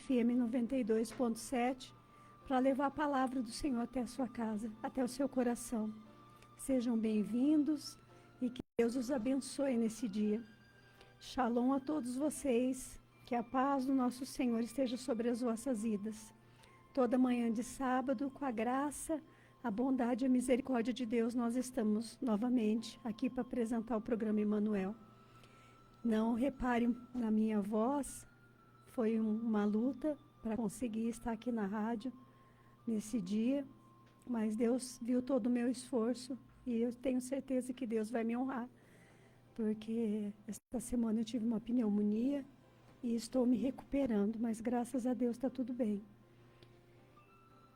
FM 92.7, para levar a palavra do Senhor até a sua casa, até o seu coração. Sejam bem-vindos e que Deus os abençoe nesse dia. Shalom a todos vocês, que a paz do nosso Senhor esteja sobre as vossas vidas. Toda manhã de sábado, com a graça, a bondade e a misericórdia de Deus, nós estamos novamente aqui para apresentar o programa Emmanuel. Não reparem na minha voz, foi uma luta para conseguir estar aqui na rádio nesse dia, mas Deus viu todo o meu esforço e eu tenho certeza que Deus vai me honrar, porque esta semana eu tive uma pneumonia e estou me recuperando, mas graças a Deus está tudo bem.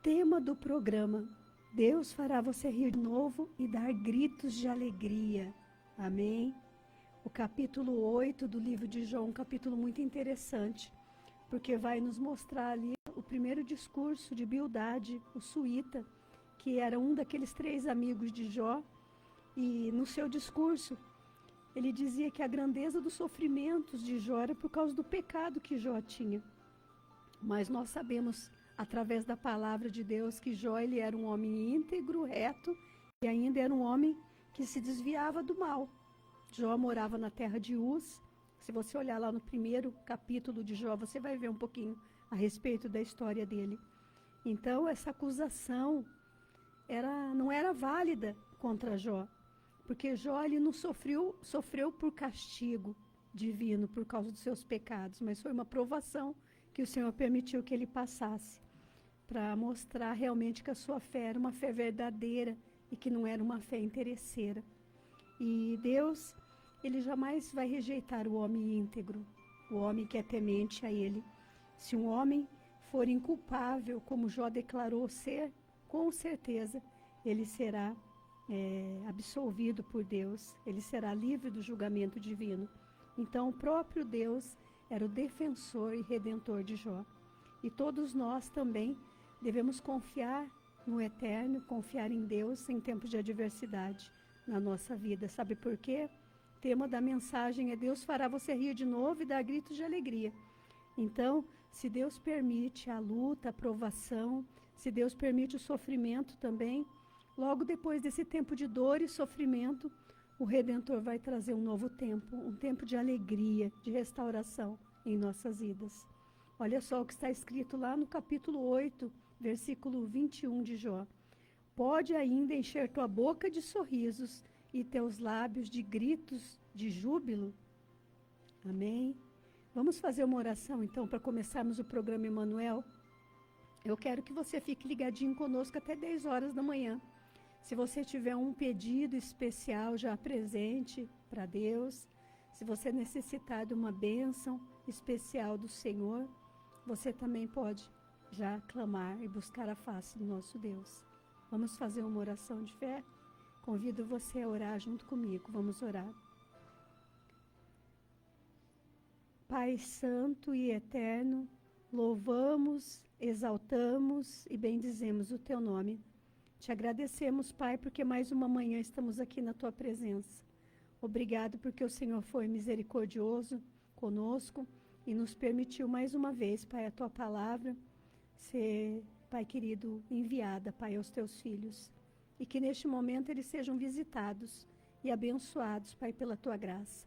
Tema do programa: Deus fará você rir de novo e dar gritos de alegria. Amém? O capítulo 8 do livro de Jó, um capítulo muito interessante, porque vai nos mostrar ali o primeiro discurso de Bildade, o Suíta, que era um daqueles 3 amigos de Jó, e no seu discurso ele dizia que a grandeza dos sofrimentos de Jó era por causa do pecado que Jó tinha. Mas nós sabemos, através da palavra de Deus, que Jó ele era um homem íntegro, reto, e ainda era um homem que se desviava do mal. Jó morava na terra de Uz. Se você olhar lá no primeiro capítulo de Jó, você vai ver um pouquinho a respeito da história dele. Então, essa acusação não era válida contra Jó, porque Jó ele não sofreu por castigo divino por causa dos seus pecados, mas foi uma provação que o Senhor permitiu que ele passasse, para mostrar realmente que a sua fé era uma fé verdadeira e que não era uma fé interesseira. E Deus, ele jamais vai rejeitar o homem íntegro, o homem que é temente a ele. Se um homem for inculpável, como Jó declarou ser, com certeza ele será absolvido por Deus, ele será livre do julgamento divino. Então o próprio Deus era o defensor e redentor de Jó. E todos nós também devemos confiar no Eterno, confiar em Deus em tempos de adversidade na nossa vida. Sabe por quê? O tema da mensagem é: Deus fará você rir de novo e dar gritos de alegria. Então, se Deus permite a luta, a provação, se Deus permite o sofrimento também, logo depois desse tempo de dor e sofrimento, o Redentor vai trazer um novo tempo, um tempo de alegria, de restauração em nossas vidas. Olha só o que está escrito lá no capítulo 8, versículo 21 de Jó. Pode ainda encher tua boca de sorrisos e teus lábios de gritos de júbilo? Amém? Vamos fazer uma oração então para começarmos o programa Emmanuel? Eu quero que você fique ligadinho conosco até 10 horas da manhã. Se você tiver um pedido especial já presente para Deus, se você necessitar de uma bênção especial do Senhor, você também pode já clamar e buscar a face do nosso Deus. Vamos fazer uma oração de fé? Convido você a orar junto comigo. Vamos orar. Pai santo e eterno, louvamos, exaltamos e bendizemos o teu nome. Te agradecemos, Pai, porque mais uma manhã estamos aqui na tua presença. Obrigado porque o Senhor foi misericordioso conosco e nos permitiu mais uma vez, Pai, a tua palavra ser, Pai querido, enviada, Pai, aos teus filhos. E que neste momento eles sejam visitados e abençoados, Pai, pela tua graça.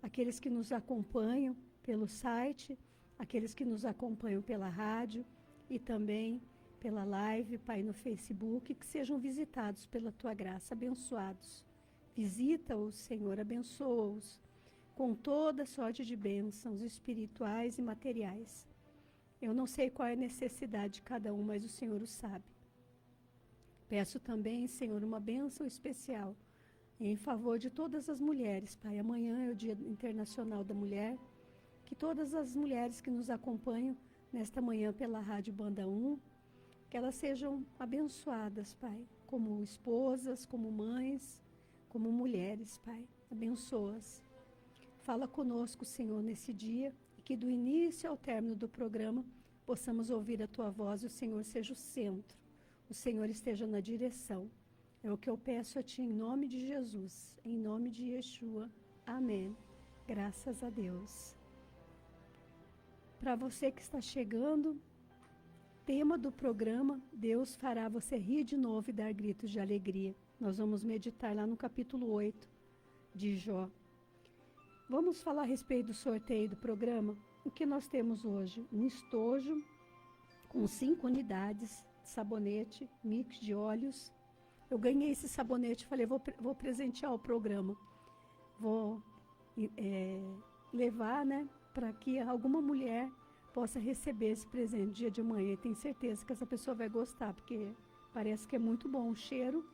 Aqueles que nos acompanham pelo site, aqueles que nos acompanham pela rádio e também pela live, Pai, no Facebook, que sejam visitados pela tua graça, abençoados. Visita-os, Senhor, abençoa-os com toda sorte de bênçãos espirituais e materiais. Eu não sei qual é a necessidade de cada um, mas o Senhor o sabe. Peço também, Senhor, uma bênção especial em favor de todas as mulheres, Pai. Amanhã é o Dia Internacional da Mulher. Que todas as mulheres que nos acompanham nesta manhã pela Rádio Banda 1, que elas sejam abençoadas, Pai, como esposas, como mães, como mulheres, Pai. Abençoa-as. Fala conosco, Senhor, nesse dia, e que do início ao término do programa possamos ouvir a tua voz e o Senhor seja o centro, o Senhor esteja na direção. É o que eu peço a ti em nome de Jesus, em nome de Yeshua. Amém. Graças a Deus. para você que está chegando, tema do programa, Deus fará você rir de novo e dar gritos de alegria. Nós vamos meditar lá no capítulo 8 de Jó. Vamos falar a respeito do sorteio do programa? O que nós temos hoje? Um estojo com 5 unidades de sabonete, mix de óleos. Eu ganhei esse sabonete, falei, vou presentear o programa. Vou levar, né, para que alguma mulher possa receber esse presente dia de amanhã. E tenho certeza que essa pessoa vai gostar, porque parece que é muito bom. O cheiro,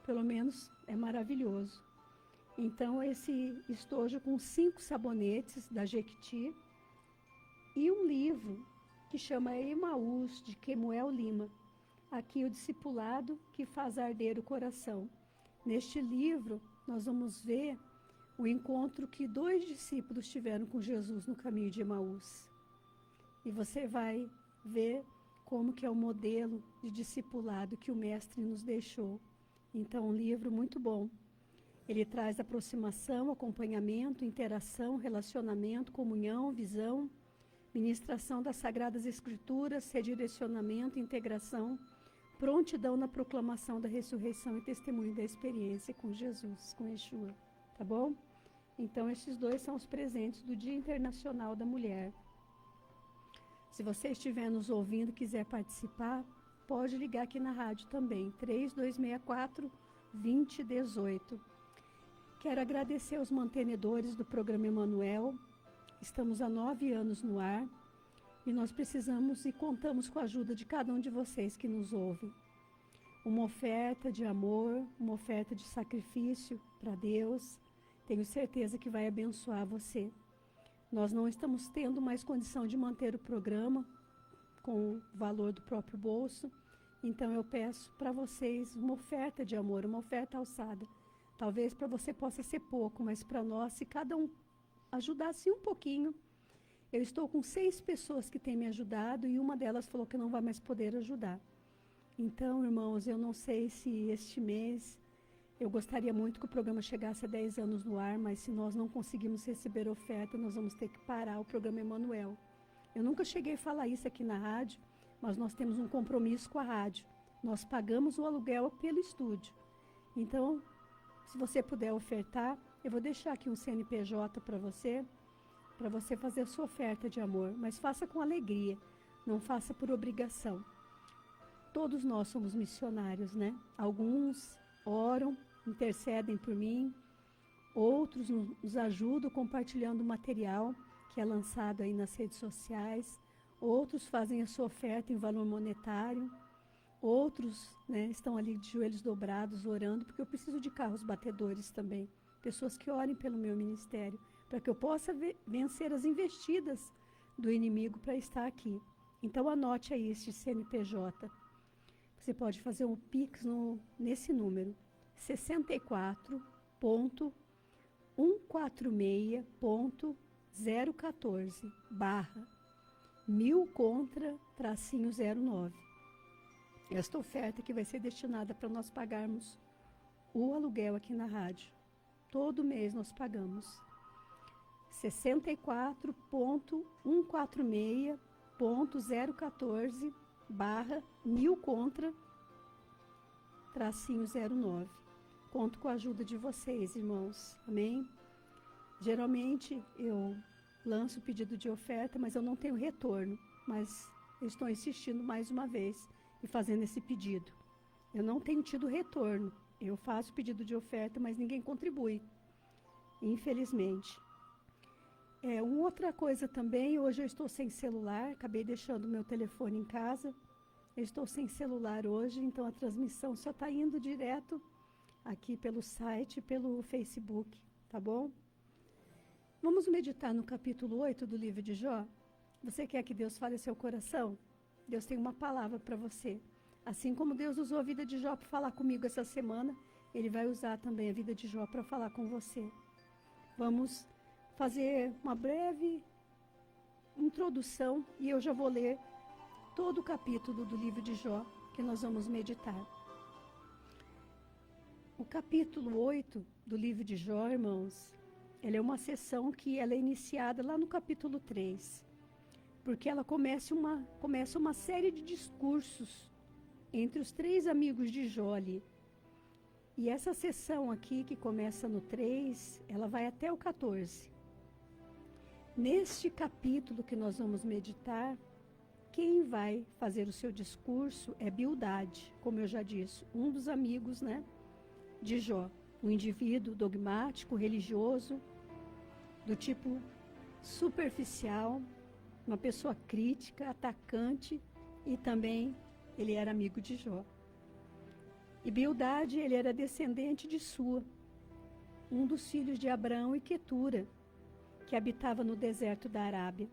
pelo menos, é maravilhoso. Então, esse estojo com 5 sabonetes da Jequiti e um livro que chama Emaús, de Kemuel Lima. Aqui o discipulado que faz arder o coração. Neste livro, nós vamos ver o encontro que 2 discípulos tiveram com Jesus no caminho de Emaús. E você vai ver como que é o modelo de discipulado que o Mestre nos deixou. Então, um livro muito bom. Ele traz aproximação, acompanhamento, interação, relacionamento, comunhão, visão, ministração das Sagradas Escrituras, redirecionamento, integração, prontidão na proclamação da ressurreição e testemunho da experiência com Jesus, com Yeshua. Tá bom? Então, esses 2 são os presentes do Dia Internacional da Mulher. Se você estiver nos ouvindo e quiser participar, pode ligar aqui na rádio também, 3264-2018. Quero agradecer aos mantenedores do programa Emanuel. Estamos há 9 anos no ar e nós precisamos e contamos com a ajuda de cada um de vocês que nos ouvem. Uma oferta de amor, uma oferta de sacrifício para Deus. Tenho certeza que vai abençoar você. Nós não estamos tendo mais condição de manter o programa com o valor do próprio bolso. Então eu peço para vocês uma oferta de amor, uma oferta alçada. Talvez para você possa ser pouco, mas para nós, se cada um ajudasse um pouquinho. Eu estou com 6 pessoas que têm me ajudado e uma delas falou que não vai mais poder ajudar. Então, irmãos, eu não sei se este mês, eu gostaria muito que o programa chegasse a 10 anos no ar, mas se nós não conseguimos receber oferta, nós vamos ter que parar o programa Emanuel. Eu nunca cheguei a falar isso aqui na rádio, mas nós temos um compromisso com a rádio. Nós pagamos o aluguel pelo estúdio. Então, se você puder ofertar, eu vou deixar aqui um CNPJ para você fazer a sua oferta de amor, mas faça com alegria, não faça por obrigação. Todos nós somos missionários, né? Alguns oram, intercedem por mim, outros nos ajudam compartilhando o material que é lançado aí nas redes sociais, outros fazem a sua oferta em valor monetário, outros, né, estão ali de joelhos dobrados orando, porque eu preciso de carros batedores também, pessoas que orem pelo meu ministério, para que eu possa vencer as investidas do inimigo para estar aqui. Então anote aí este CNPJ. Você pode fazer um Pix nesse número, 64.146.014/1000 contra -09. Esta oferta que vai ser destinada para nós pagarmos o aluguel aqui na rádio. Todo mês nós pagamos. 64.146.014/1000 contra -09. Conto com a ajuda de vocês, irmãos. Amém? Geralmente eu lanço o pedido de oferta, mas eu não tenho retorno. Mas eu estou insistindo mais uma vez e fazendo esse pedido. Eu não tenho tido retorno. Eu faço pedido de oferta, mas ninguém contribui. Infelizmente. Uma outra coisa também, hoje eu estou sem celular, acabei deixando o meu telefone em casa. Eu estou sem celular hoje, então a transmissão só está indo direto aqui pelo site e pelo Facebook, tá bom? Vamos meditar no capítulo 8 do livro de Jó? Você quer que Deus fale ao seu coração? Deus tem uma palavra para você. Assim como Deus usou a vida de Jó para falar comigo essa semana, Ele vai usar também a vida de Jó para falar com você. Vamos fazer uma breve introdução e eu já vou ler todo o capítulo do livro de Jó que nós vamos meditar. O capítulo 8 do livro de Jó, irmãos, ela é uma sessão que ela é iniciada lá no capítulo 3. porque ela começa uma série de discursos entre os 3 amigos de Jó ali. E essa sessão aqui, que começa no 3, ela vai até o 14. Neste capítulo que nós vamos meditar, quem vai fazer o seu discurso é Bildade, como eu já disse, um dos amigos, né, de Jó. Um indivíduo dogmático, religioso, do tipo superficial, uma pessoa crítica, atacante, e também ele era amigo de Jó. E Bildade, ele era descendente de Sua, um dos filhos de Abraão e Quetura, que habitava no deserto da Arábia,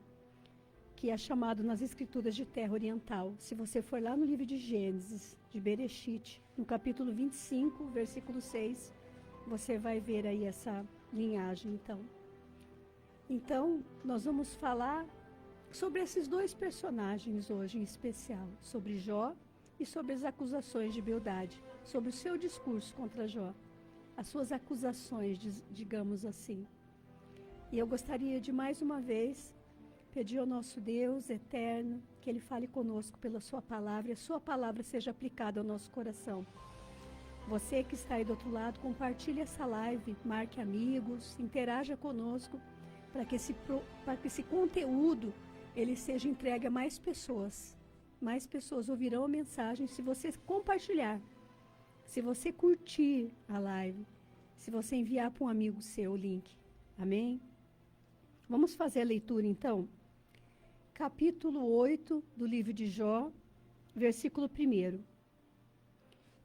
que é chamado nas escrituras de terra oriental. Se você for lá no livro de Gênesis, de Bereshit, no capítulo 25, versículo 6, você vai ver aí essa linhagem, então. Então, nós vamos falar sobre esses 2 personagens hoje em especial, sobre Jó e sobre as acusações de Bildade, sobre o seu discurso contra Jó, as suas acusações, digamos assim. E eu gostaria de, mais uma vez, pedir ao nosso Deus eterno que Ele fale conosco pela Sua palavra e a Sua palavra seja aplicada ao nosso coração. Você que está aí do outro lado, compartilhe essa live, marque amigos, interaja conosco, para que esse conteúdo ele seja entregue a mais pessoas. Mais pessoas ouvirão a mensagem se você compartilhar, se você curtir a live, se você enviar para um amigo seu o link. Amém? Vamos fazer a leitura então? Capítulo 8 do livro de Jó, versículo 1.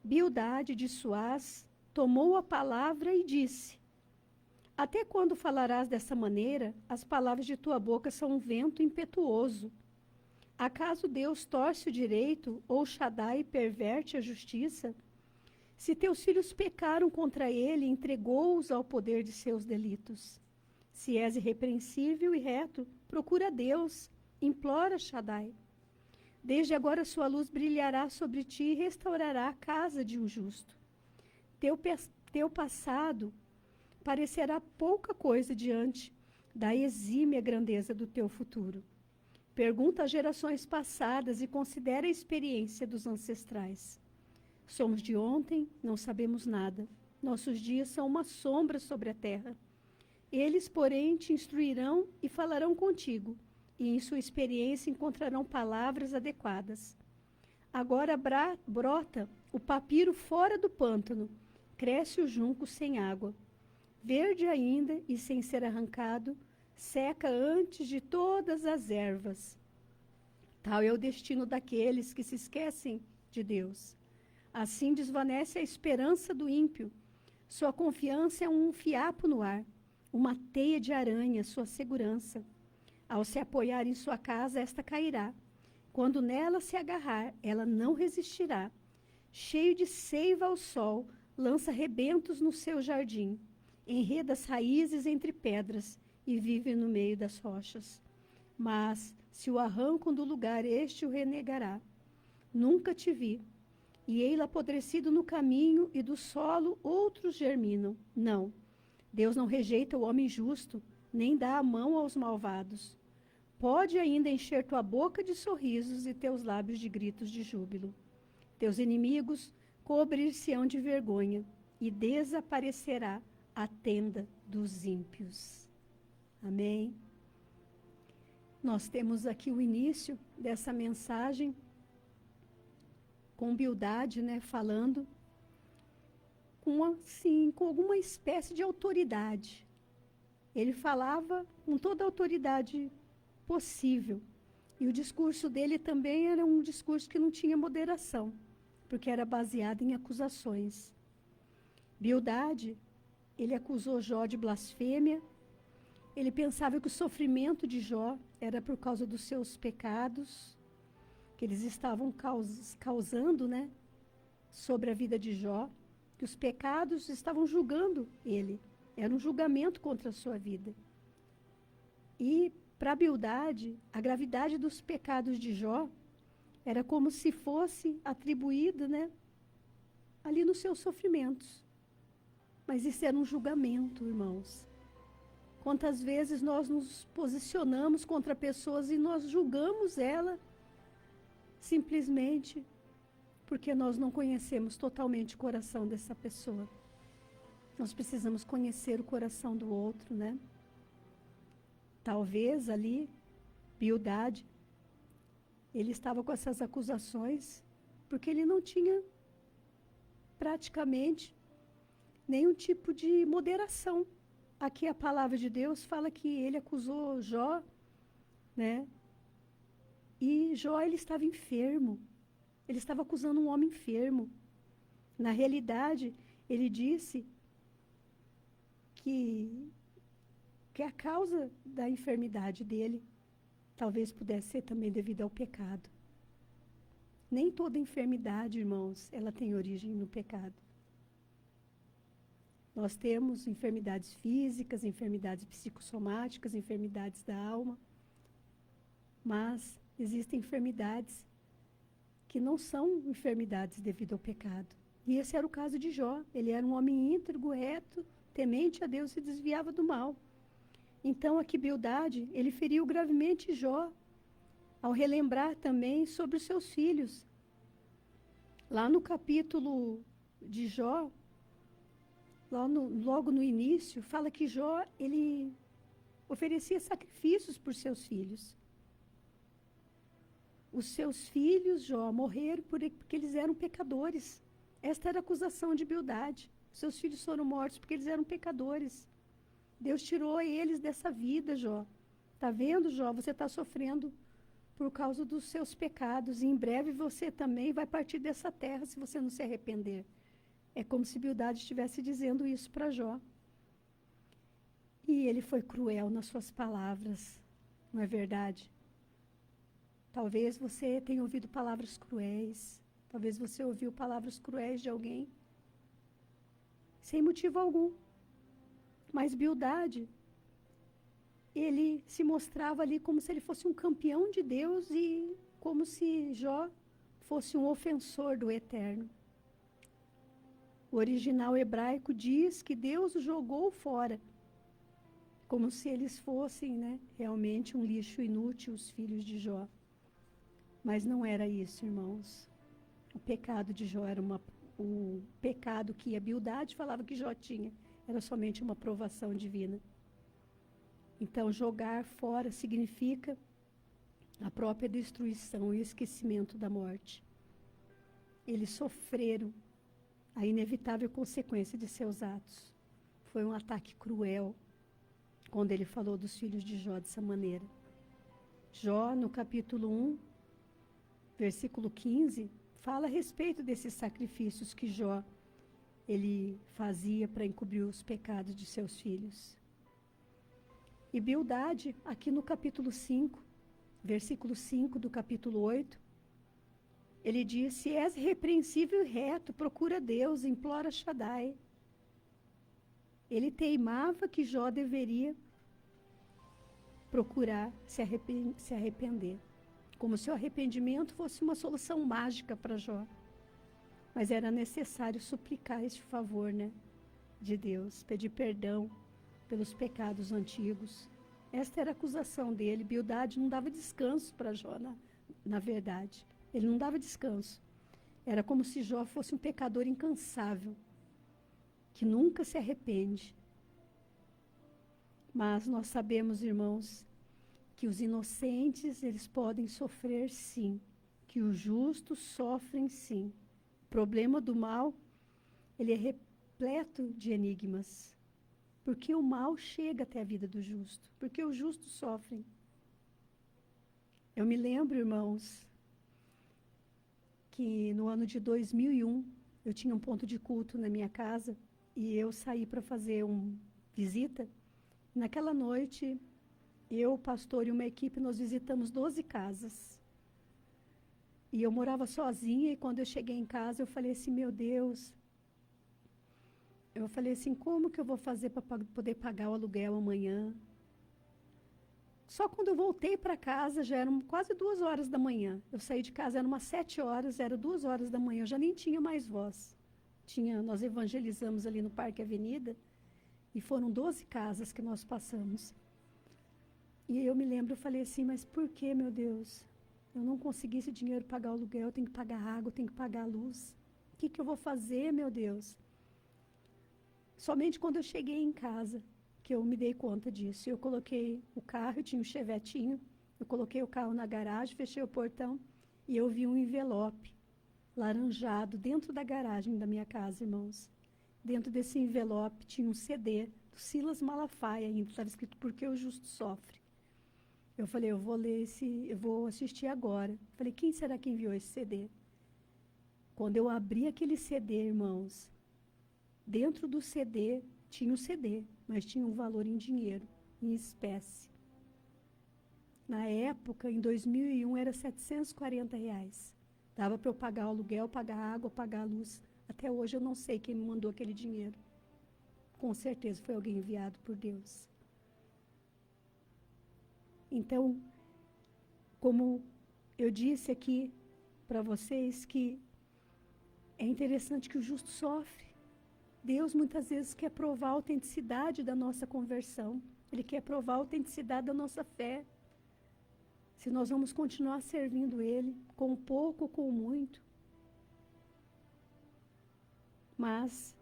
Bildade de Suás tomou a palavra e disse: Até quando falarás dessa maneira? As palavras de tua boca são um vento impetuoso. Acaso Deus torce o direito, ou Shaddai perverte a justiça? Se teus filhos pecaram contra ele, entregou-os ao poder de seus delitos. Se és irrepreensível e reto, procura Deus, implora Shaddai. Desde agora sua luz brilhará sobre ti e restaurará a casa de um justo. Teu passado parecerá pouca coisa diante da exímia grandeza do teu futuro. Pergunta às gerações passadas e considera a experiência dos ancestrais. Somos de ontem, não sabemos nada. Nossos dias são uma sombra sobre a terra. Eles, porém, te instruirão e falarão contigo, e em sua experiência encontrarão palavras adequadas. Agora brota o papiro fora do pântano, cresce o junco sem água. Verde ainda e sem ser arrancado, seca antes de todas as ervas. Tal é o destino daqueles que se esquecem de Deus. Assim desvanece a esperança do ímpio. Sua confiança é um fiapo no ar, uma teia de aranha, sua segurança. Ao se apoiar em sua casa, esta cairá. Quando nela se agarrar, ela não resistirá. Cheio de seiva ao sol, lança rebentos no seu jardim. Enreda as raízes entre pedras e vive no meio das rochas. Mas, se o arrancam do lugar, este o renegará. Nunca te vi. E ei-lo apodrecido no caminho, e do solo outros germinam. Não, Deus não rejeita o homem justo, nem dá a mão aos malvados. Pode ainda encher tua boca de sorrisos e teus lábios de gritos de júbilo. Teus inimigos cobrir-se-ão de vergonha, e desaparecerá a tenda dos ímpios. Amém? Nós temos aqui o início dessa mensagem com Bildade, né, falando com alguma espécie de autoridade. Ele falava com toda a autoridade possível. E o discurso dele também era um discurso que não tinha moderação, porque era baseado em acusações. Bildade, ele acusou Jó de blasfêmia. Ele pensava que o sofrimento de Jó era por causa dos seus pecados, que eles estavam causando, né, sobre a vida de Jó, que os pecados estavam julgando ele. Era um julgamento contra a sua vida. E, para Bildade, a gravidade dos pecados de Jó era como se fosse atribuída, né, ali nos seus sofrimentos. Mas isso era um julgamento, irmãos. Quantas vezes nós nos posicionamos contra pessoas e nós julgamos ela simplesmente porque nós não conhecemos totalmente o coração dessa pessoa. Nós precisamos conhecer o coração do outro, né? Talvez ali, Bildade, ele estava com essas acusações porque ele não tinha praticamente nenhum tipo de moderação. Aqui a palavra de Deus fala que ele acusou Jó, né? E Jó, ele estava enfermo. Ele estava acusando um homem enfermo. Na realidade, ele disse que a causa da enfermidade dele talvez pudesse ser também devido ao pecado. Nem toda enfermidade, irmãos, ela tem origem no pecado. Nós temos enfermidades físicas, enfermidades psicossomáticas, enfermidades da alma, mas existem enfermidades que não são enfermidades devido ao pecado. E esse era o caso de Jó. Ele era um homem íntegro, reto, temente a Deus e desviava do mal. Então, aqui Bildade, ele feriu gravemente Jó, ao relembrar também sobre os seus filhos. Lá no capítulo de Jó, logo no início, fala que Jó, ele oferecia sacrifícios por seus filhos. Os seus filhos, Jó, morreram porque eles eram pecadores. Esta era a acusação de Bildade. Seus filhos foram mortos porque eles eram pecadores. Deus tirou eles dessa vida, Jó. Está vendo, Jó? Você está sofrendo por causa dos seus pecados. E em breve você também vai partir dessa terra se você não se arrepender. É como se Bildade estivesse dizendo isso para Jó. E ele foi cruel nas suas palavras, não é verdade? Talvez você tenha ouvido palavras cruéis. Talvez você ouviu palavras cruéis de alguém sem motivo algum. Mas Bildade, ele se mostrava ali como se ele fosse um campeão de Deus e como se Jó fosse um ofensor do Eterno. O original hebraico diz que Deus o jogou fora, como se eles fossem, né, realmente um lixo inútil, os filhos de Jó. Mas não era isso, irmãos. O pecado de Jó era o pecado que a Bildade falava que Jó tinha. Era somente uma provação divina. Então, jogar fora significa a própria destruição e esquecimento da morte. Eles sofreram a inevitável consequência de seus atos. Foi um ataque cruel quando ele falou dos filhos de Jó dessa maneira. Jó, no capítulo 1, versículo 15, fala a respeito desses sacrifícios que Jó ele fazia para encobrir os pecados de seus filhos. E Bildade, aqui no capítulo 5, versículo 5 do capítulo 8, ele diz: se és repreensível e reto, procura Deus, implora Shaddai. Ele teimava que Jó deveria procurar se arrepender, como se o arrependimento fosse uma solução mágica para Jó. Mas era necessário suplicar este favor, né, de Deus, pedir perdão pelos pecados antigos. Esta era a acusação dele. Bildade não dava descanso para Jó, na verdade. Ele não dava descanso. Era como se Jó fosse um pecador incansável, que nunca se arrepende. Mas nós sabemos, irmãos, que os inocentes, eles podem sofrer sim, que os justos sofrem sim. O problema do mal, ele é repleto de enigmas. Porque o mal chega até a vida do justo, porque os justos sofrem. Eu me lembro, irmãos, que no ano de 2001, eu tinha um ponto de culto na minha casa e eu saí para fazer uma visita. Naquela noite, eu, o pastor e uma equipe, nós visitamos 12 casas. E eu morava sozinha e quando eu cheguei em casa, eu falei assim, meu Deus, eu falei assim, como que eu vou fazer para poder pagar o aluguel amanhã? Só quando eu voltei para casa, já eram quase 2 horas da manhã. Eu saí de casa, eram umas 7 horas, era 2 horas da manhã, eu já nem tinha mais voz. Nós evangelizamos ali no Parque Avenida, E foram 12 casas que nós passamos. E eu me lembro, eu falei assim, mas por que, meu Deus? Eu não consegui esse dinheiro para pagar o aluguel, eu tenho que pagar água, eu tenho que pagar a luz. O que eu vou fazer, meu Deus? Somente quando eu cheguei em casa, que eu me dei conta disso. Eu coloquei o carro, eu tinha um chevetinho, eu coloquei o carro na garagem, fechei o portão e eu vi um envelope laranjado dentro da garagem da minha casa, irmãos. Dentro desse envelope tinha um CD do Silas Malafaia ainda, estava escrito Porque o Justo Sofre. Eu falei, eu vou ler eu vou assistir agora. Falei, quem será que enviou esse CD? Quando eu abri aquele CD, irmãos, dentro do CD, tinha o CD, mas tinha um valor em dinheiro, em espécie. Na época, em 2001, era R$ 740. Dava para eu pagar o aluguel, pagar a água, pagar a luz. Até hoje eu não sei quem me mandou aquele dinheiro. Com certeza foi alguém enviado por Deus. Então, como eu disse aqui para vocês, que é interessante que o justo sofre. Deus muitas vezes quer provar a autenticidade da nossa conversão. Ele quer provar a autenticidade da nossa fé. Se nós vamos continuar servindo Ele, com pouco ou com muito. Mas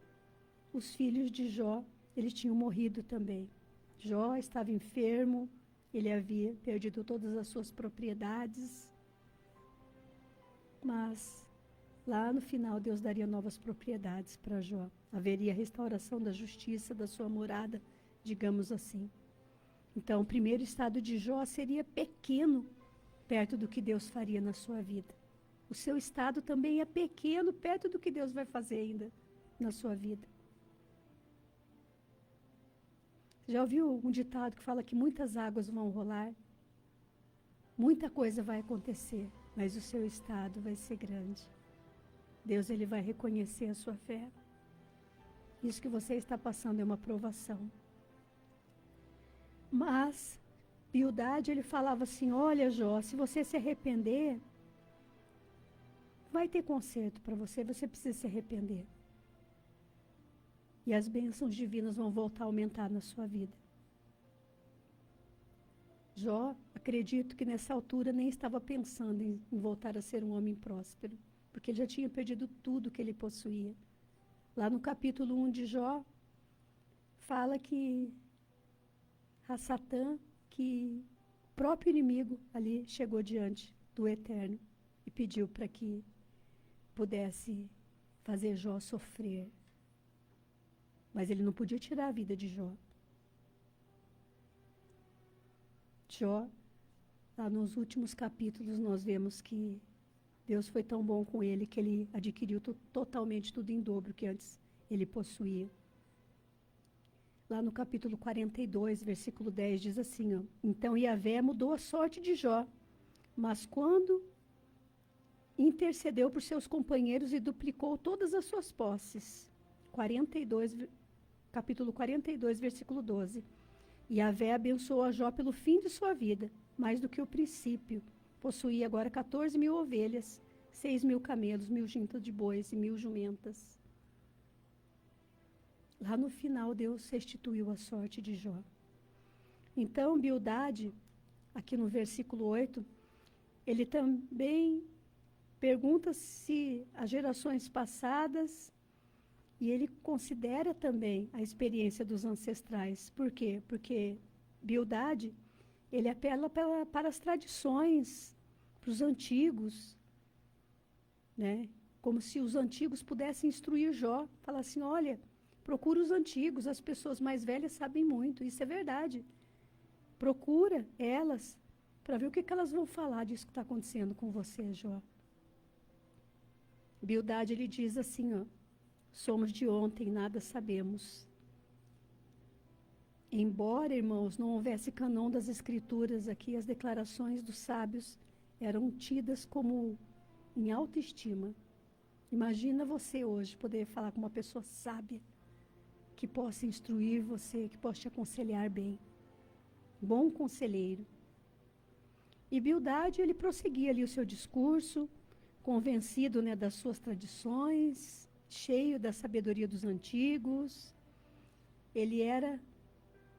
os filhos de Jó, eles tinham morrido também. Jó estava enfermo, ele havia perdido todas as suas propriedades. Mas lá no final Deus daria novas propriedades para Jó. Haveria restauração da justiça da sua morada, digamos assim. Então, o primeiro estado de Jó seria pequeno perto do que Deus faria na sua vida. O seu estado também é pequeno perto do que Deus vai fazer ainda na sua vida. Já ouviu um ditado que fala que muitas águas vão rolar? Muita coisa vai acontecer, mas o seu estado vai ser grande. Deus, ele vai reconhecer a sua fé. Isso que você está passando é uma provação. Mas Bildade, ele falava assim, olha Jó, se você se arrepender, vai ter conserto para você, você precisa se arrepender. E as bênçãos divinas vão voltar a aumentar na sua vida. Jó, acredito que nessa altura nem estava pensando em voltar a ser um homem próspero, porque ele já tinha perdido tudo que ele possuía. Lá no capítulo 1 de Jó, fala que a Satã, que o próprio inimigo ali chegou diante do Eterno e pediu para que pudesse fazer Jó sofrer. Mas ele não podia tirar a vida de Jó. Jó, lá nos últimos capítulos, nós vemos que Deus foi tão bom com ele que ele adquiriu totalmente tudo em dobro que antes ele possuía. Lá no capítulo 42, versículo 10, diz assim, ó, então Yahvé mudou a sorte de Jó, mas quando intercedeu por seus companheiros e duplicou todas as suas posses. Capítulo 42, versículo 12. Yahvé abençoou a Jó pelo fim de sua vida, mais do que o princípio. Possuía agora 14.000 ovelhas, 6.000 camelos, 1.000 juntas de bois e 1.000 jumentas. Lá no final, Deus restituiu a sorte de Jó. Então, Bildade, aqui no versículo 8, ele também pergunta se as gerações passadas, e ele considera também a experiência dos ancestrais. Por quê? Porque Bildade, ele apela para as tradições, para os antigos, né? Como se os antigos pudessem instruir Jó, falar assim, olha, procura os antigos, as pessoas mais velhas sabem muito, isso é verdade. Procura elas para ver o que elas vão falar disso que está acontecendo com você, Jó. Bildade, ele diz assim, ó, somos de ontem, nada sabemos. Embora, irmãos, não houvesse cânon das escrituras aqui, as declarações dos sábios eram tidas como em alta estima. Imagina você hoje poder falar com uma pessoa sábia, que possa instruir você, que possa te aconselhar bem. Bom conselheiro. E Bildade, ele prosseguia ali o seu discurso, convencido, né, das suas tradições, cheio da sabedoria dos antigos. ele era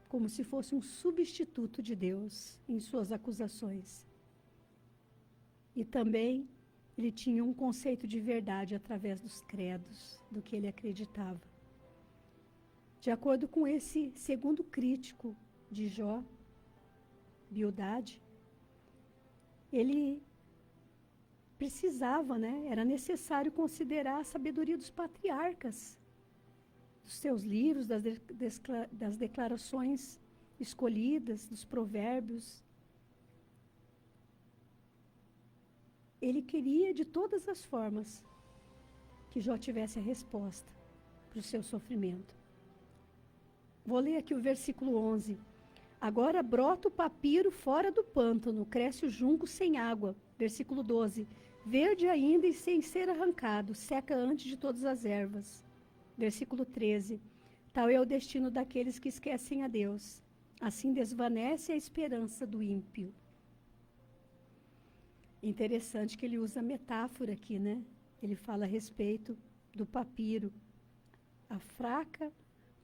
como se fosse um substituto de Deus em suas acusações. E também ele tinha um conceito de verdade através dos credos, do que ele acreditava. De acordo com esse segundo crítico de Jó, Bildade, ele precisava, era necessário considerar a sabedoria dos patriarcas, dos seus livros, das declarações escolhidas, dos provérbios. Ele queria, de todas as formas, que Jó tivesse a resposta para o seu sofrimento. Vou ler aqui o versículo 11. Agora brota o papiro fora do pântano, cresce o junco sem água. Versículo 12. Verde ainda e sem ser arrancado, seca antes de todas as ervas. Versículo 13. Tal é o destino daqueles que esquecem a Deus. Assim desvanece a esperança do ímpio. Interessante que ele usa metáfora aqui, Ele fala a respeito do papiro. A fraca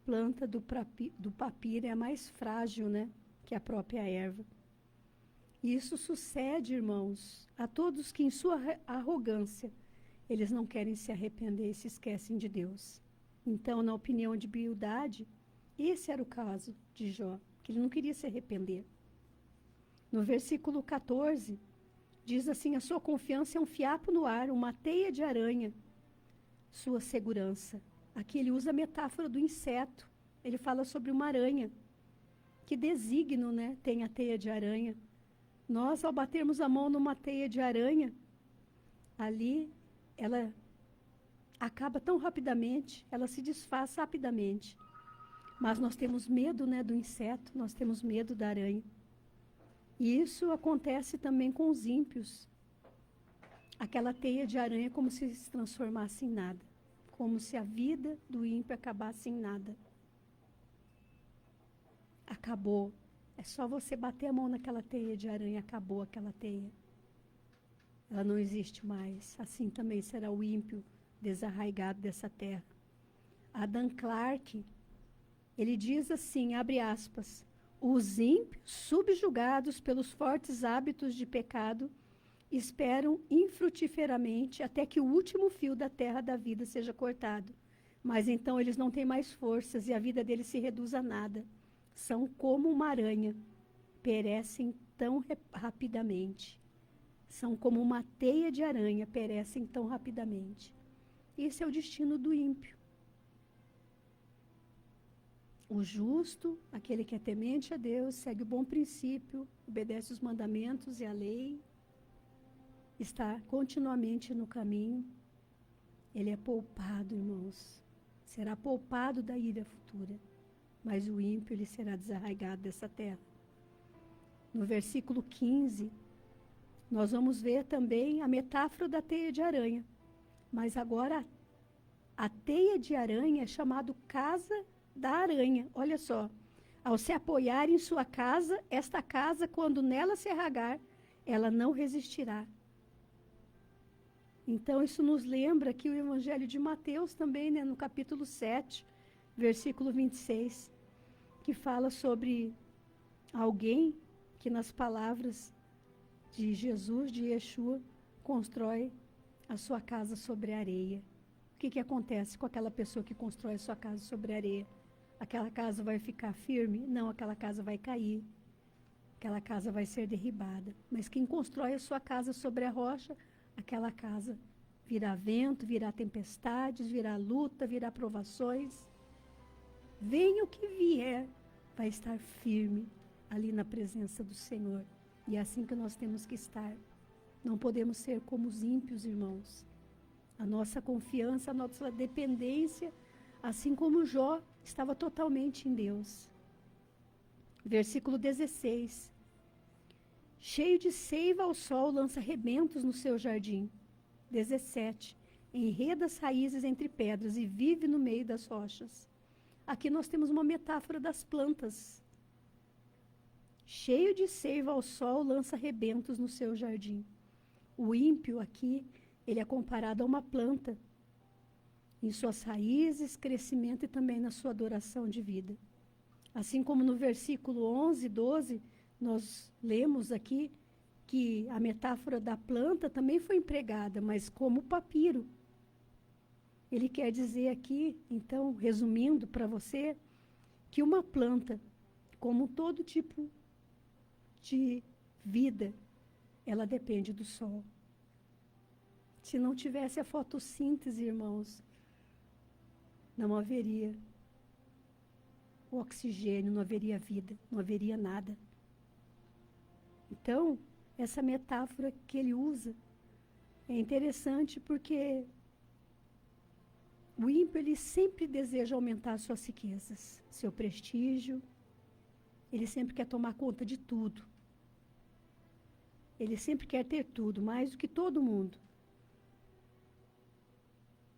planta do papiro é a mais frágil, que a própria erva. E isso sucede, irmãos, a todos que em sua arrogância, eles não querem se arrepender e se esquecem de Deus. Então, na opinião de Bildade, esse era o caso de Jó, que ele não queria se arrepender. No versículo 14, diz assim, a sua confiança é um fiapo no ar, uma teia de aranha, sua segurança. Aqui ele usa a metáfora do inseto. Ele fala sobre uma aranha. Que designo, tem a teia de aranha. Nós, ao batermos a mão numa teia de aranha, ali ela acaba tão rapidamente, ela se desfaz rapidamente. Mas nós temos medo, do inseto, nós temos medo da aranha. E isso acontece também com os ímpios. Aquela teia de aranha é como se se transformasse em nada. Como se a vida do ímpio acabasse em nada. Acabou. É só você bater a mão naquela teia de aranha, acabou aquela teia. Ela não existe mais. Assim também será o ímpio desarraigado dessa terra. Adam Clarke, ele diz assim, abre aspas, os ímpios, subjugados pelos fortes hábitos de pecado, esperam infrutiferamente até que o último fio da terra da vida seja cortado. Mas então eles não têm mais forças e a vida deles se reduz a nada. São como uma aranha, perecem tão rapidamente. São como uma teia de aranha, perecem tão rapidamente. Esse é o destino do ímpio. O justo, aquele que é temente a Deus, segue o bom princípio, obedece os mandamentos e a lei, está continuamente no caminho. Ele é poupado, irmãos. Será poupado da ira futura. Mas o ímpio, ele será desarraigado dessa terra. No versículo 15, nós vamos ver também a metáfora da teia de aranha. Mas agora, a teia de aranha é chamada casa da aranha. Olha só. Ao se apoiar em sua casa, esta casa, quando nela se arraigar, ela não resistirá. Então, isso nos lembra que o Evangelho de Mateus também, no capítulo 7, versículo 26, que fala sobre alguém que nas palavras de Jesus, de Yeshua, constrói a sua casa sobre areia. O que acontece com aquela pessoa que constrói a sua casa sobre areia? Aquela casa vai ficar firme? Não, aquela casa vai cair. Aquela casa vai ser derribada. Mas quem constrói a sua casa sobre a rocha, aquela casa virá vento, virá tempestades, virá luta, virá provações. Venha o que vier, vai estar firme ali na presença do Senhor. E é assim que nós temos que estar. Não podemos ser como os ímpios, irmãos. A nossa confiança, a nossa dependência, assim como Jó, estava totalmente em Deus. Versículo 16. Cheio de seiva ao sol, lança rebentos no seu jardim. 17. Enreda as raízes entre pedras e vive no meio das rochas. Aqui nós temos uma metáfora das plantas. Cheio de seiva ao sol, lança rebentos no seu jardim. O ímpio aqui, ele é comparado a uma planta. em suas raízes, crescimento e também na sua adoração de vida. Assim como no versículo 11 e 12, nós lemos aqui que a metáfora da planta também foi empregada, mas como papiro. Ele quer dizer aqui, então, resumindo para você, que uma planta, como todo tipo de vida, ela depende do sol. Se não tivesse a fotossíntese, irmãos, não haveria o oxigênio, não haveria vida, não haveria nada. Então, essa metáfora que ele usa é interessante porque o ímpio, ele sempre deseja aumentar suas riquezas, seu prestígio, ele sempre quer tomar conta de tudo. Ele sempre quer ter tudo, mais do que todo mundo.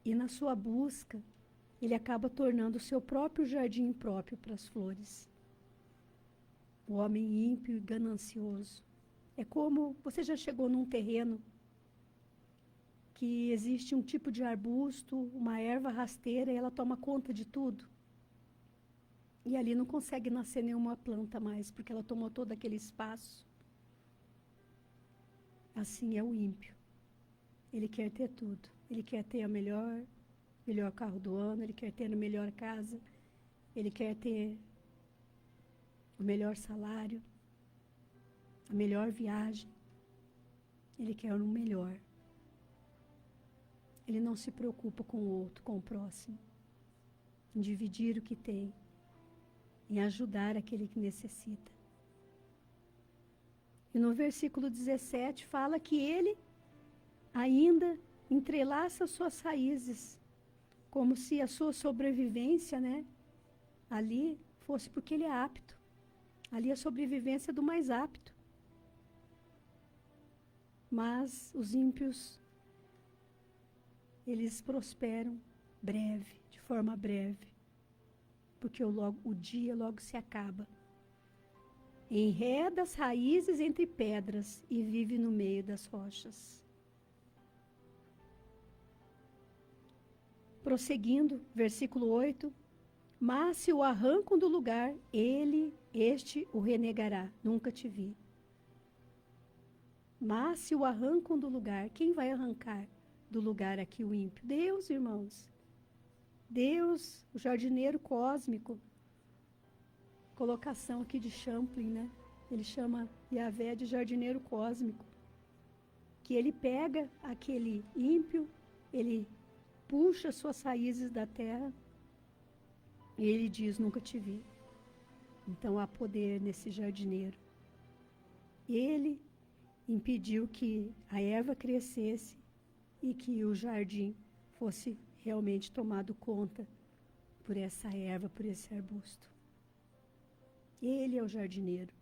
E na sua busca, ele acaba tornando o seu próprio jardim próprio para as flores. O homem ímpio e ganancioso. É como, você já chegou num terreno que existe um tipo de arbusto, uma erva rasteira, e ela toma conta de tudo. E ali não consegue nascer nenhuma planta mais, porque ela tomou todo aquele espaço. Assim é o ímpio. Ele quer ter tudo. Ele quer ter o melhor carro do ano, ele quer ter a melhor casa, ele quer ter o melhor salário, a melhor viagem. Ele quer o melhor. Ele não se preocupa com o outro, com o próximo, em dividir o que tem, em ajudar aquele que necessita. E no versículo 17 fala que ele ainda entrelaça suas raízes, como se a sua sobrevivência, ali fosse porque ele é apto. Ali a sobrevivência do mais apto. Mas os ímpios, eles prosperam de forma breve, porque o dia logo se acaba. Enreda as raízes entre pedras e vive no meio das rochas. Prosseguindo, versículo 8, mas se o arrancam do lugar, este o renegará, nunca te vi. Mas se o arrancam do lugar, quem vai arrancar do lugar aqui o ímpio? Deus, irmãos. Deus, o jardineiro cósmico. Colocação aqui de Champlin, Ele chama Yahvé de jardineiro cósmico. Que ele pega aquele ímpio, ele puxa suas raízes da terra e ele diz, nunca te vi. Então há poder nesse jardineiro. Ele impediu que a erva crescesse e que o jardim fosse realmente tomado conta por essa erva, por esse arbusto. Ele é o jardineiro.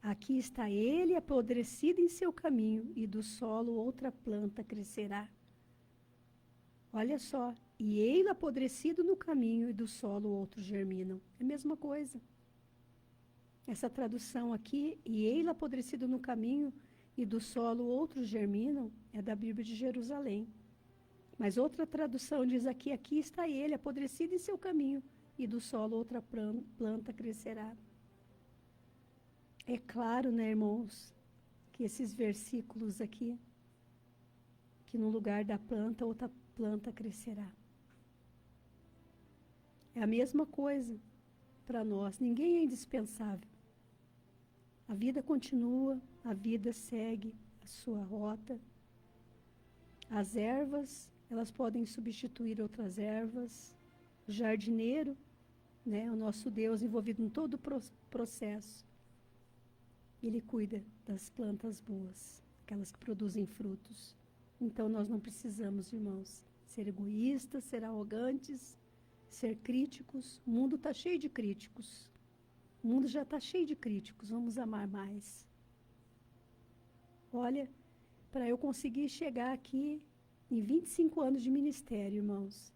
Aqui está ele apodrecido em seu caminho, e do solo outra planta crescerá. Olha só, e ele apodrecido no caminho, e do solo outros germinam. É a mesma coisa. Essa tradução aqui, e ele apodrecido no caminho, e do solo outros germinam, é da Bíblia de Jerusalém. Mas outra tradução diz aqui está ele apodrecido em seu caminho, e do solo outra planta crescerá. É claro, irmãos, que esses versículos aqui, que no lugar da planta, outra planta crescerá. É a mesma coisa para nós, ninguém é indispensável. A vida continua, a vida segue a sua rota. As ervas, elas podem substituir outras ervas. O jardineiro, o nosso Deus envolvido em todo o processo, ele cuida das plantas boas, aquelas que produzem frutos. Então nós não precisamos, irmãos, ser egoístas, ser arrogantes, ser críticos. O mundo está cheio de críticos. O mundo já está cheio de críticos. Vamos amar mais. Olha, para eu conseguir chegar aqui em 25 anos de ministério, irmãos,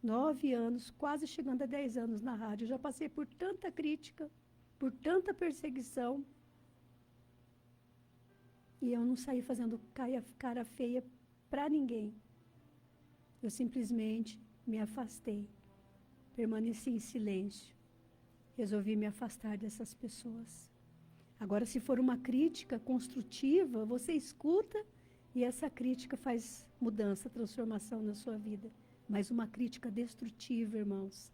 9 anos, quase chegando a 10 anos na rádio, eu já passei por tanta crítica, por tanta perseguição, e eu não saí fazendo cara feia para ninguém. Eu simplesmente me afastei, permaneci em silêncio, resolvi me afastar dessas pessoas. Agora, se for uma crítica construtiva, você escuta e essa crítica faz mudança, transformação na sua vida. Mas uma crítica destrutiva, irmãos,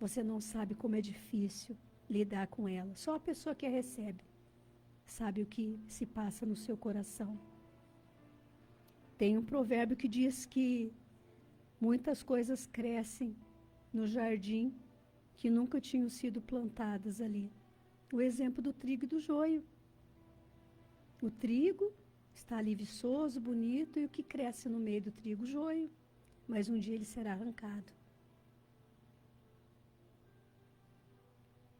você não sabe como é difícil lidar com ela. Só a pessoa que a recebe sabe o que se passa no seu coração. Tem um provérbio que diz que muitas coisas crescem no jardim que nunca tinham sido plantadas ali. O exemplo do trigo e do joio. O trigo está ali viçoso, bonito, e o que cresce no meio do trigo? O joio. Mas um dia ele será arrancado.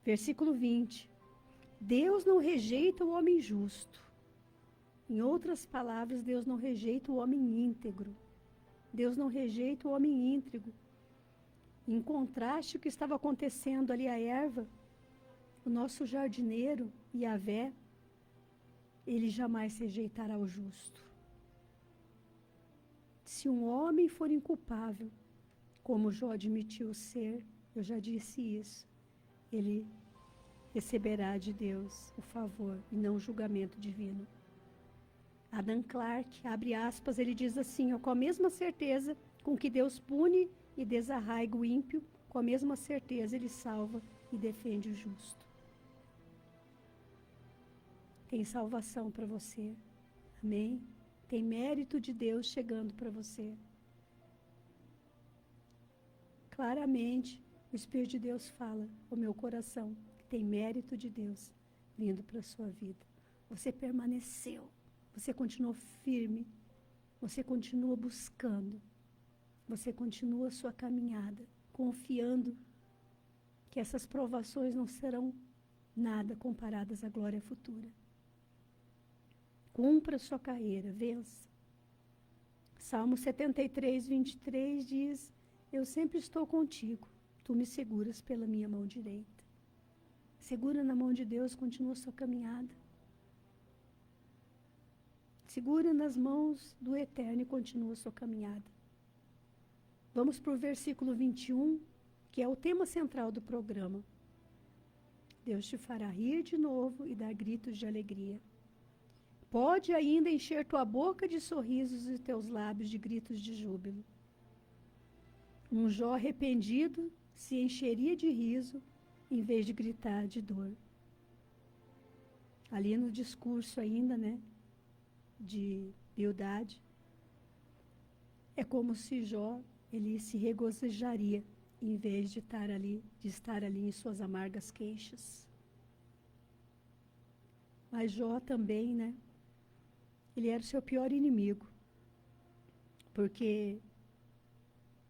Versículo 20. Deus não rejeita o homem justo. Em outras palavras, Deus não rejeita o homem íntegro. Deus não rejeita o homem íntegro. Em contraste, o que estava acontecendo ali, a erva, o nosso jardineiro, Yahvé, ele jamais rejeitará o justo. Se um homem for inculpável, como Jó admitiu ser, eu já disse isso, ele receberá de Deus o favor e não o julgamento divino. Adam Clarke, abre aspas, ele diz assim, ó, com a mesma certeza com que Deus pune e desarraiga o ímpio, com a mesma certeza ele salva e defende o justo. Tem salvação para você, amém? Tem mérito de Deus chegando para você. Claramente, o Espírito de Deus fala ao meu coração que tem mérito de Deus vindo para a sua vida. Você permaneceu, você continuou firme, você continua buscando, você continua a sua caminhada, confiando que essas provações não serão nada comparadas à glória futura. Cumpra a sua carreira, vença. Salmo 73, 23 diz, eu sempre estou contigo, tu me seguras pela minha mão direita. Segura na mão de Deus, continua a sua caminhada. Segura nas mãos do Eterno e continua a sua caminhada. Vamos para o versículo 21, que é o tema central do programa. Deus te fará rir de novo e dar gritos de alegria. Pode ainda encher tua boca de sorrisos e teus lábios de gritos de júbilo. Um Jó arrependido se encheria de riso em vez de gritar de dor. Ali no discurso ainda, né, de Bildade, é como se Jó, ele se regozijaria em vez de estar ali em suas amargas queixas. Mas Jó também, né, ele era o seu pior inimigo, porque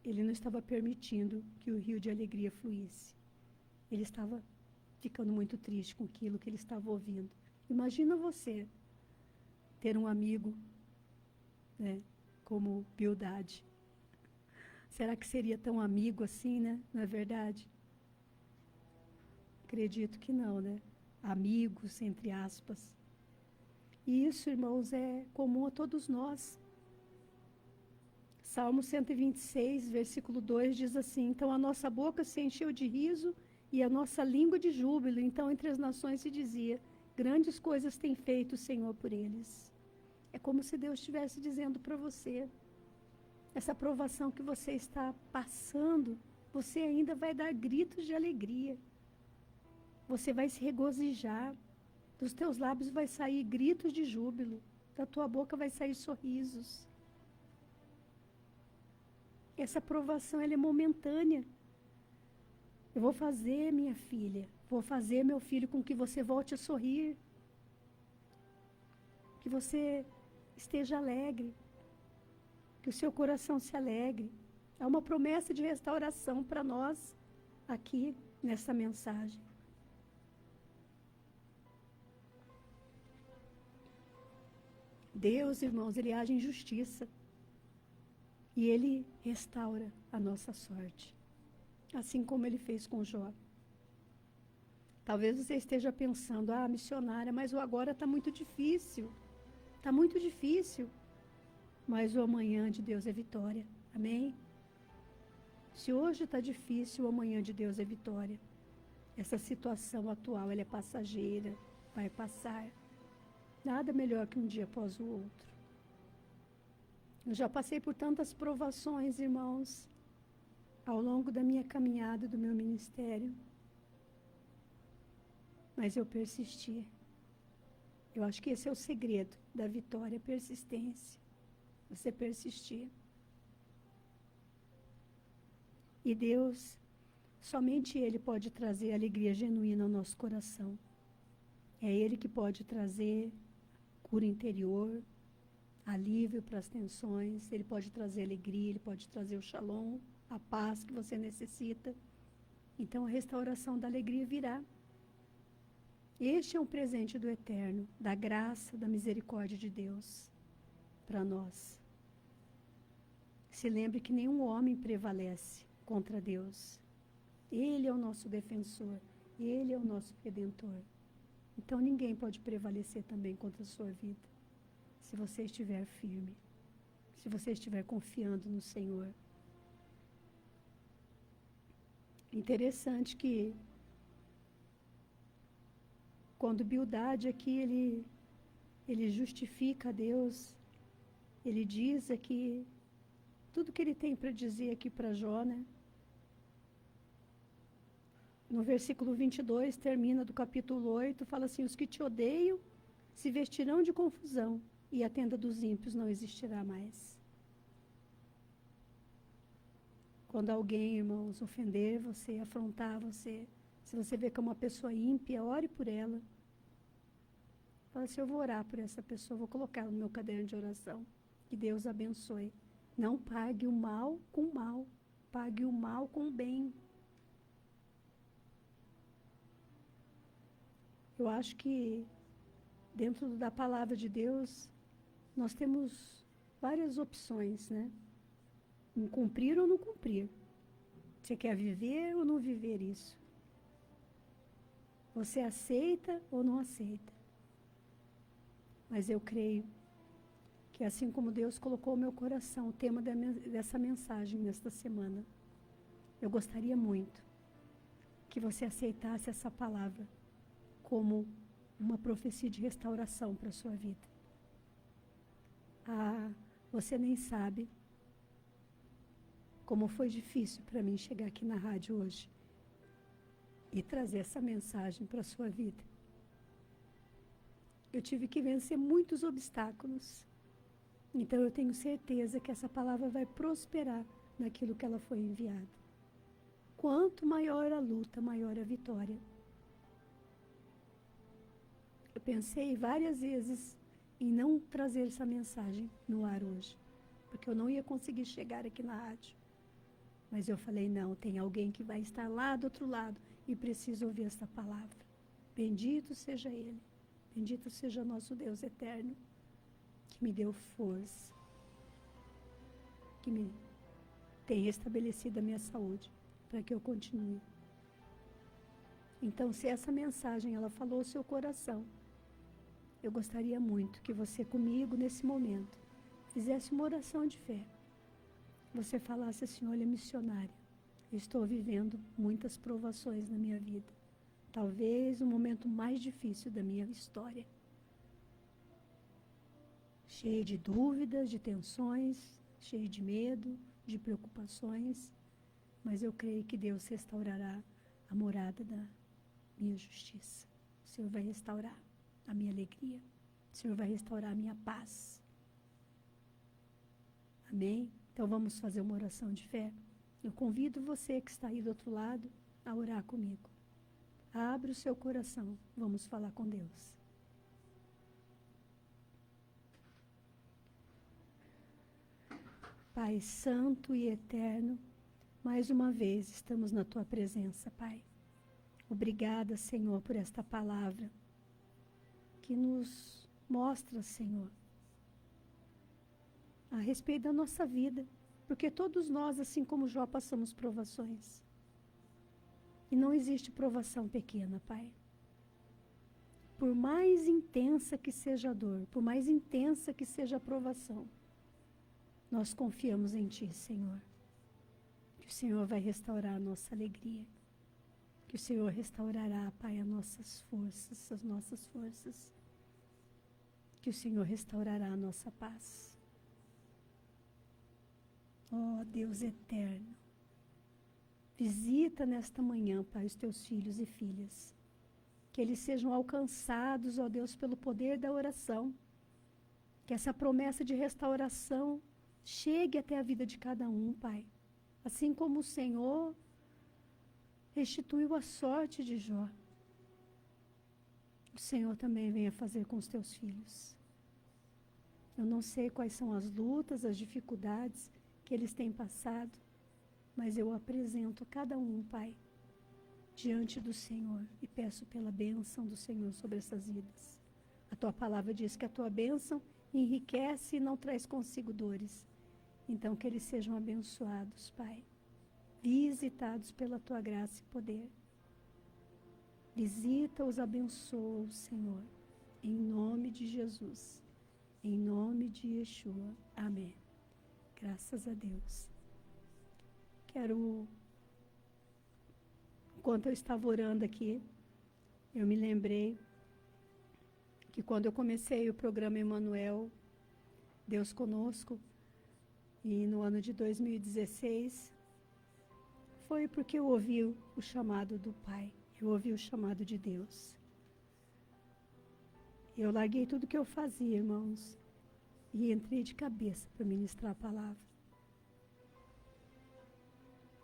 ele não estava permitindo que o rio de alegria fluísse. Ele estava ficando muito triste com aquilo que ele estava ouvindo. Imagina você ter um amigo, né, como Bildade. Será que seria tão amigo assim, né? Não é verdade? Acredito que não, né? Amigos, entre aspas. E isso, irmãos, é comum a todos nós. Salmo 126, versículo 2 diz assim, então a nossa boca se encheu de riso e a nossa língua de júbilo. Então entre as nações se dizia, grandes coisas tem feito o Senhor por eles. É como se Deus estivesse dizendo para você, essa provação que você está passando, você ainda vai dar gritos de alegria. Você vai se regozijar. Dos teus lábios vai sair gritos de júbilo. Da tua boca vai sair sorrisos. Essa provação, ela é momentânea. Eu vou fazer, minha filha, vou fazer, meu filho, com que você volte a sorrir. Que você esteja alegre. Que o seu coração se alegre. É uma promessa de restauração para nós aqui nessa mensagem. Deus, irmãos, ele age em justiça. E ele restaura a nossa sorte. Assim como ele fez com Jó. Talvez você esteja pensando, missionária, mas o agora está muito difícil. Está muito difícil. mas o amanhã de Deus é vitória. Amém? Se hoje está difícil, o amanhã de Deus é vitória. Essa situação atual, ela é passageira, vai passar. Nada melhor que um dia após o outro. Eu já passei por tantas provações, irmãos, ao longo da minha caminhada, do meu ministério. Mas eu persisti. Eu acho que esse é o segredo da vitória, persistência. Você persistir. E Deus, somente Ele pode trazer alegria genuína ao nosso coração. É Ele que pode trazer cura interior, alívio para as tensões, Ele pode trazer alegria, Ele pode trazer o shalom, a paz que você necessita. Então a restauração da alegria virá. Este é um presente do Eterno, da graça, da misericórdia de Deus para nós. Se lembre que nenhum homem prevalece contra Deus. Ele é o nosso defensor, Ele é o nosso redentor. Então ninguém pode prevalecer também contra a sua vida, se você estiver firme, se você estiver confiando no Senhor. Interessante que quando Bildade aqui ele justifica a Deus, ele diz aqui tudo que ele tem para dizer aqui para Jó, né? No versículo 22, termina do capítulo 8, fala assim: os que te odeiam se vestirão de confusão, e a tenda dos ímpios não existirá mais. Quando alguém, irmãos, ofender você, afrontar você, se você vê que é uma pessoa ímpia, ore por ela. Fala assim: eu vou orar por essa pessoa, vou colocar ela no meu caderno de oração. Que Deus abençoe. Não pague o mal com o mal, pague o mal com o bem. Eu acho que dentro da palavra de Deus, nós temos várias opções, né? Em cumprir ou não cumprir. Você quer viver ou não viver isso? Você aceita ou não aceita? Mas eu creio que assim como Deus colocou no meu coração o tema dessa mensagem nesta semana, eu gostaria muito que você aceitasse essa palavra como uma profecia de restauração para a sua vida. Ah, você nem sabe como foi difícil para mim chegar aqui na rádio hoje e trazer essa mensagem para a sua vida. Eu tive que vencer muitos obstáculos. Então eu tenho certeza que essa palavra vai prosperar naquilo que ela foi enviada. Quanto maior a luta, maior a vitória. Eu pensei várias vezes em não trazer essa mensagem no ar hoje, porque eu não ia conseguir chegar aqui na rádio. Mas eu falei: não, tem alguém que vai estar lá do outro lado e precisa ouvir esta palavra. Bendito seja Ele, bendito seja nosso Deus eterno, que me deu força, que me tem restabelecido a minha saúde, para que eu continue. Então, se essa mensagem ela falou ao seu coração, eu gostaria muito que você comigo, nesse momento, fizesse uma oração de fé. Você falasse assim: olha, missionária, eu estou vivendo muitas provações na minha vida. Talvez o momento mais difícil da minha história. Cheio de dúvidas, de tensões, cheio de medo, de preocupações. Mas eu creio que Deus restaurará a morada da minha justiça. O Senhor vai restaurar a minha alegria. O Senhor vai restaurar a minha paz. Amém? Então vamos fazer uma oração de fé. Eu convido você que está aí do outro lado a orar comigo. Abre o seu coração. Vamos falar com Deus. Pai santo e eterno, mais uma vez estamos na Tua presença, Pai. Obrigada, Senhor, por esta palavra que nos mostra, Senhor, a respeito da nossa vida, porque todos nós, assim como Jó, passamos provações. E não existe provação pequena, Pai. Por mais intensa que seja a dor, por mais intensa que seja a provação, Nós confiamos em Ti, Senhor. Que o Senhor vai restaurar a nossa alegria. Que o Senhor restaurará, Pai, as nossas forças. Que o Senhor restaurará a nossa paz. Ó Deus eterno, visita nesta manhã, Pai, os Teus filhos e filhas. Que eles sejam alcançados, ó Deus, pelo poder da oração. Que essa promessa de restauração chegue até a vida de cada um, Pai. Assim como o Senhor restituiu a sorte de Jó. O Senhor também venha fazer com os Teus filhos. Eu não sei quais são as lutas, as dificuldades que eles têm passado, mas eu apresento cada um, Pai, diante do Senhor e peço pela bênção do Senhor sobre essas vidas. A Tua palavra diz que a Tua bênção enriquece e não traz consigo dores. Então que eles sejam abençoados, Pai, visitados pela Tua graça e poder. Visita-os, abençoa, Senhor, em nome de Jesus, em nome de Yeshua. Amém. Graças a Deus. Enquanto eu estava orando aqui, eu me lembrei que quando eu comecei o programa Emanuel, Deus Conosco, e no ano de 2016, foi porque eu ouvi o chamado do Pai, eu ouvi o chamado de Deus. Eu larguei tudo que eu fazia, irmãos, e entrei de cabeça para ministrar a palavra.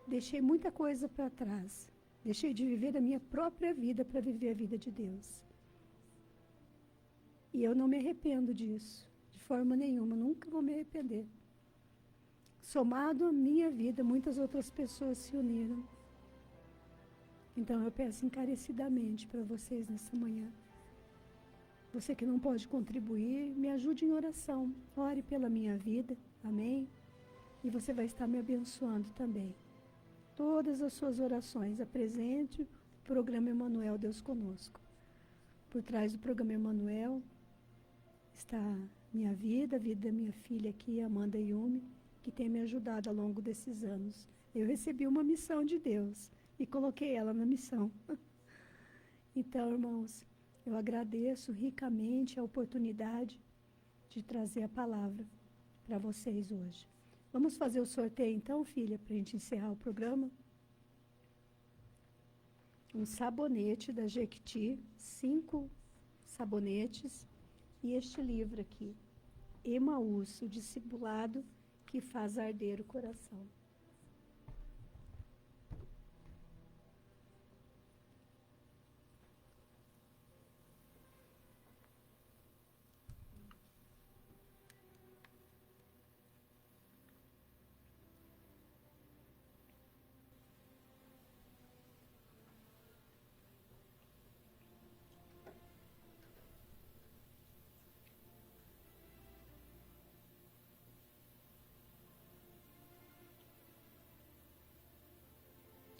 Deixei muita coisa para trás. Deixei de viver a minha própria vida para viver a vida de Deus. E eu não me arrependo disso, de forma nenhuma, nunca vou me arrepender. Somado à minha vida, muitas outras pessoas se uniram. Então eu peço encarecidamente para vocês nessa manhã. Você que não pode contribuir, me ajude em oração. Ore pela minha vida, amém? E você vai estar me abençoando também. Todas as suas orações, apresente o programa Emanuel, Deus Conosco. Por trás do programa Emanuel está minha vida, a vida da minha filha aqui, Amanda Yumi, que tem me ajudado ao longo desses anos. Eu recebi uma missão de Deus e coloquei ela na missão. Então, irmãos, eu agradeço ricamente a oportunidade de trazer a palavra para vocês hoje. Vamos fazer o sorteio então, filha, para a gente encerrar o programa? Um sabonete da Jequiti, 5 sabonetes, e este livro aqui, Emaús, o discipulado que faz arder o coração.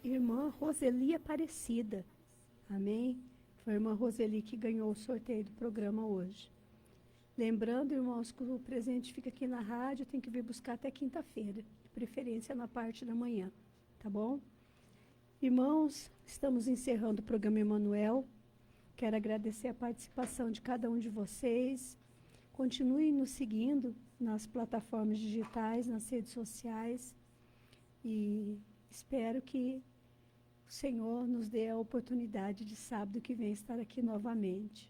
Irmã Roseli Aparecida, amém? Foi a irmã Roseli que ganhou o sorteio do programa hoje. Lembrando, irmãos, que o presente fica aqui na rádio, tem que vir buscar até quinta-feira, de preferência na parte da manhã, tá bom? Irmãos, estamos encerrando o programa Emanuel. Quero agradecer a participação de cada um de vocês. Continuem nos seguindo nas plataformas digitais, nas redes sociais. E espero que o Senhor nos dê a oportunidade de sábado que vem estar aqui novamente.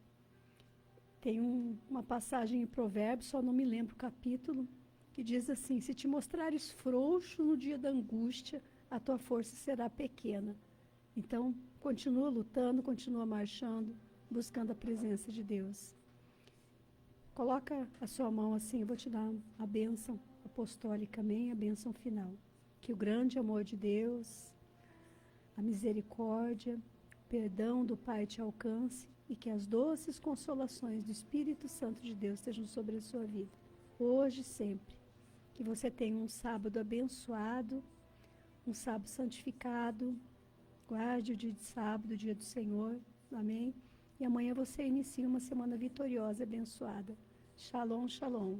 Tem uma passagem em Provérbios, só não me lembro o capítulo, que diz assim: se te mostrares frouxo no dia da angústia, a tua força será pequena. Então, continua lutando, continua marchando, buscando a presença de Deus. Coloca a sua mão assim, eu vou te dar a bênção apostólica, amém? A bênção final. Que o grande amor de Deus, a misericórdia, o perdão do Pai te alcance e que as doces consolações do Espírito Santo de Deus estejam sobre a sua vida, hoje e sempre. Que você tenha um sábado abençoado, um sábado santificado, guarde o dia de sábado, o dia do Senhor, amém? E amanhã você inicia uma semana vitoriosa, abençoada. Shalom, shalom.